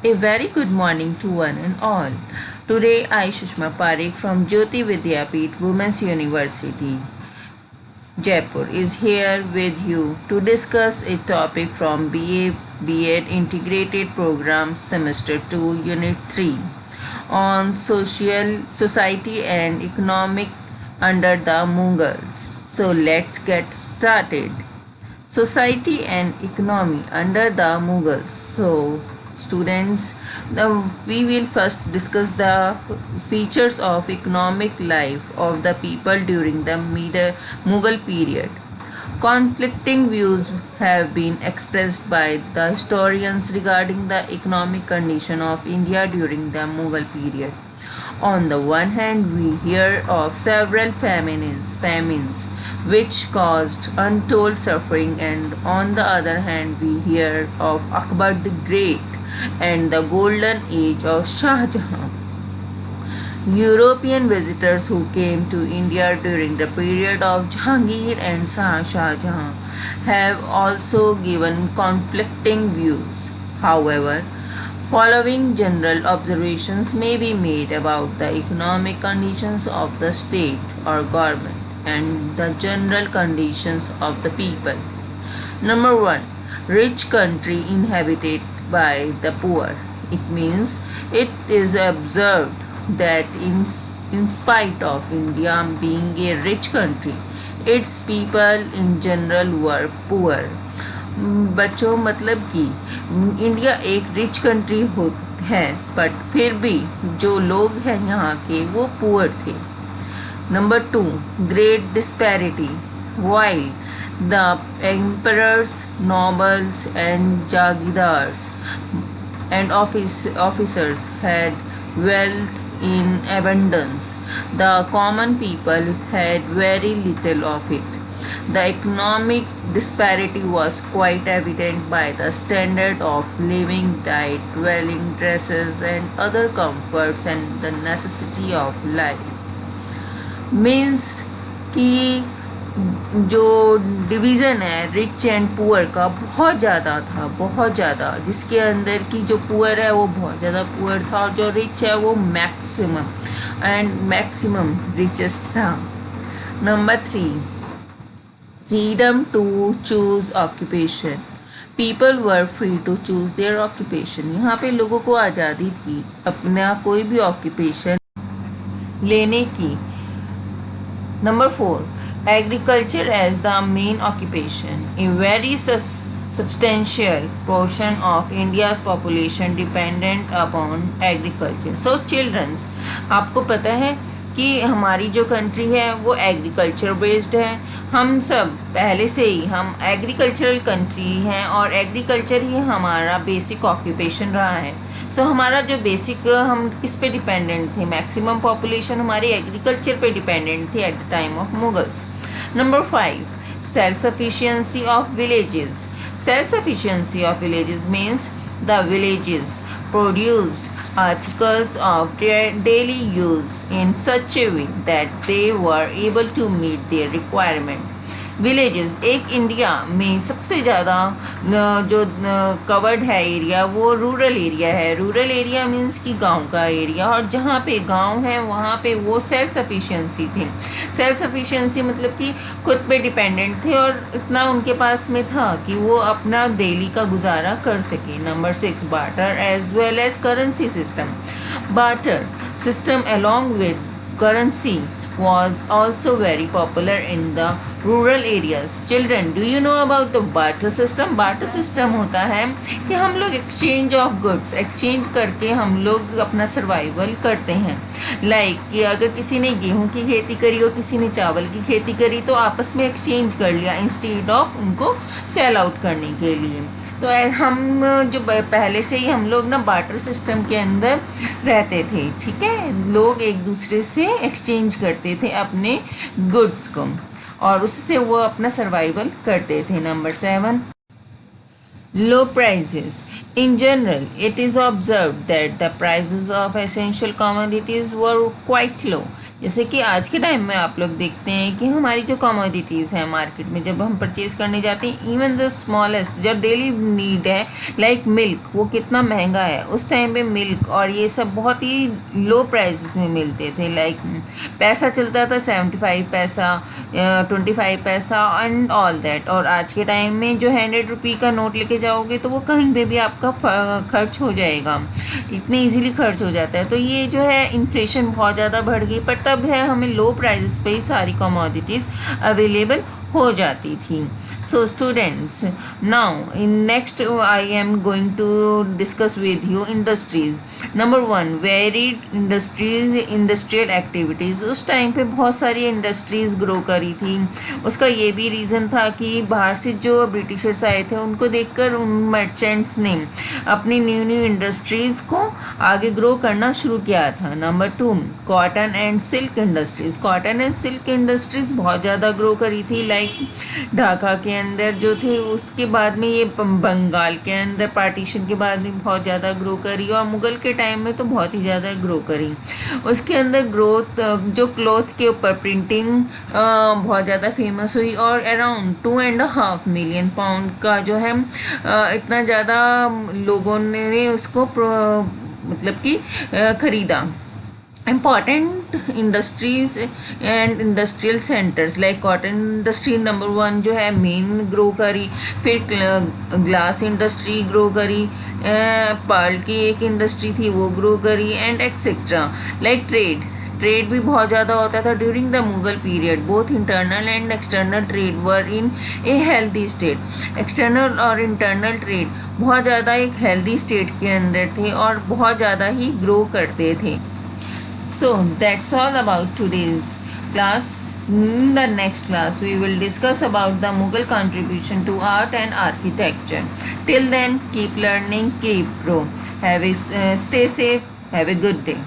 A very good morning to one and all. Today I, Sushma Parekh from Jyoti Vidyapeeth Women's University, Jaipur, is here with you to discuss a topic from BA B.Ed Integrated Program Semester 2 Unit 3 on society and economic under the Mughals. So let's get started. Society and economy under the Mughals. So students, we will first discuss the features of economic life of the people during the Mughal period. Conflicting views have been expressed by the historians regarding the economic condition of India during the Mughal period. On the one hand, we hear of several famines which caused untold suffering, and on the other hand, we hear of Akbar the Great and the golden age of Shah Jahan. European visitors who came to India during the period of Jahangir and Shah Jahan have also given conflicting views. However, following general observations may be made about the economic conditions of the state or government and the general conditions of the people. Number 1. Rich country inhabited by the poor. It means it is observed that in spite of India being a rich country, its people in general were poor. बच्चों मतलब कि India एक rich country है but फिर भी जो लोग हैं यहाँ के वो पुअर थे. Number 2. Great disparity. While the emperors, nobles and jagirdars and officers had wealth in abundance, the common people had very little of it. The economic disparity was quite evident by the standard of living, diet, dwelling, dresses, and other comforts, and the necessity of life. Means कि जो division है rich and poor का बहुत ज़्यादा था, बहुत ज़्यादा, जिसके अंदर की जो पुअर है वो बहुत ज़्यादा पुअर था और जो रिच है वो मैक्सिमम रिचेस्ट था. Number 3. Freedom to choose occupation. People were free to choose their occupation. यहाँ पे लोगों को आज़ादी थी अपना कोई भी ऑक्यूपेशन लेने की. Number 4. Agriculture as the main occupation. A very substantial portion of India's population dependent upon agriculture. So children, आपको पता है कि हमारी जो कंट्री है वो एग्रीकल्चर बेस्ड है. हम सब पहले से ही हम एग्रीकल्चरल कंट्री हैं और एग्रीकल्चर ही हमारा बेसिक ऑक्यूपेशन रहा है. सो हमारा जो बेसिक हम किस पे डिपेंडेंट थे, मैक्सिमम पॉपुलेशन हमारी एग्रीकल्चर पे डिपेंडेंट थी at the time of Mughals. Number 5. Self sufficiency of villages. Self sufficiency of villages means the villages produced articles of their daily use in such a way that they were able to meet their requirement. Villages एक India में सबसे ज़्यादा जो covered है area वो rural area है. Rural area means कि गांव का एरिया, और जहाँ पे गांव है वहाँ पे वो सेल्फ सफिशिएंसी थी. सेल्फ सफिशिएंसी मतलब कि खुद पे डिपेंडेंट थे और इतना उनके पास में था कि वो अपना डेली का गुजारा कर सके. Number 6. Barter as well as currency system. Barter system along with currency was also very popular in the rural areas. Children, do you know about the barter system? barter system होता है कि हम लोग exchange of goods, exchange करके हम लोग अपना survival करते हैं. कि अगर किसी ने गेहूं की खेती करी और किसी ने चावल की खेती करी तो आपस में exchange कर लिया इंस्टेड ऑफ उनको सेल आउट करने के लिए. तो हम जो पहले से ही हम लोग ना बार्टर सिस्टम के अंदर रहते थे. ठीक है, लोग एक दूसरे से एक्सचेंज करते थे अपने गुड्स को और उससे वो अपना सर्वाइवल करते थे. Number 7. Low prices. In general, it is observed that the prices of essential commodities were quite low. जैसे कि आज के टाइम में आप लोग देखते हैं कि हमारी जो कमोडिटीज़ हैं मार्केट में, जब हम परचेज करने जाते हैं, इवन द स्मॉलेस्ट जो डेली नीड है लाइक मिल्क, वो कितना महंगा है। उस टाइम पे मिल्क और ये सब बहुत ही लो प्राइसेस में मिलते थे। लाइक पैसा चलता था 75 पैसा, 25 पैसा एंड ऑल दैट। और आज के टाइम में जो 100 रुपये का नोट लेके जाओगे तो वो कहीं पे भी आपका खर्च हो जाएगा, इतने इजीली खर्च हो जाता है। तो ये जो है इन्फ्लेशन बहुत ज़्यादा बढ़ गई, पर तब है हमें लो प्राइसेस पे ही सारी कमोडिटीज़ अवेलेबल हो जाती थी। So students, now in next I am going to discuss with you industries. Number 1, varied industries, industrial activities. उस टाइम पे बहुत सारी इंडस्ट्रीज़ ग्रो करी थी। उसका ये भी रीज़न था कि बाहर से जो ब्रिटिशर्स आए थे उनको देखकर उन मर्चेंट्स ने अपनी न्यू न्यू इंडस्ट्रीज़ को आगे ग्रो करना शुरू किया था। Number 2, cotton and silk industries. Cotton and silk industries बहुत ज़्यादा ग्रो करी थी। लाइक ढाका के अंदर जो थे, उसके बाद में ये बंगाल के अंदर पार्टीशन के बाद में बहुत ज़्यादा ग्रो करी, और मुग़ल के टाइम में तो बहुत ही ज़्यादा ग्रो करी। उसके अंदर ग्रोथ जो क्लॉथ के ऊपर प्रिंटिंग बहुत ज़्यादा फेमस हुई, और अराउंड 2.5 मिलियन पाउंड का जो है इतना ज़्यादा लोगों ने उसको मतलब कि ख़रीदा। Important industries and industrial centres like cotton industry number 1 जो है मेन ग्रो करी, फिर ग्लास इंडस्ट्री ग्रो करी, पर्ल की एक इंडस्ट्री थी वो ग्रो करी, एंड एक्सेट्रा। लाइक ट्रेड भी बहुत ज़्यादा होता था during the Mughal period. Both internal and external trade were in a healthy state. External और इंटरनल ट्रेड बहुत ज़्यादा एक हेल्दी स्टेट के अंदर थे और बहुत ज़्यादा ही ग्रो करते थे। So that's all about today's class. In the next class, we will discuss about the Mughal contribution to art and architecture. Till then, keep learning, keep grow. Stay safe. Have a good day.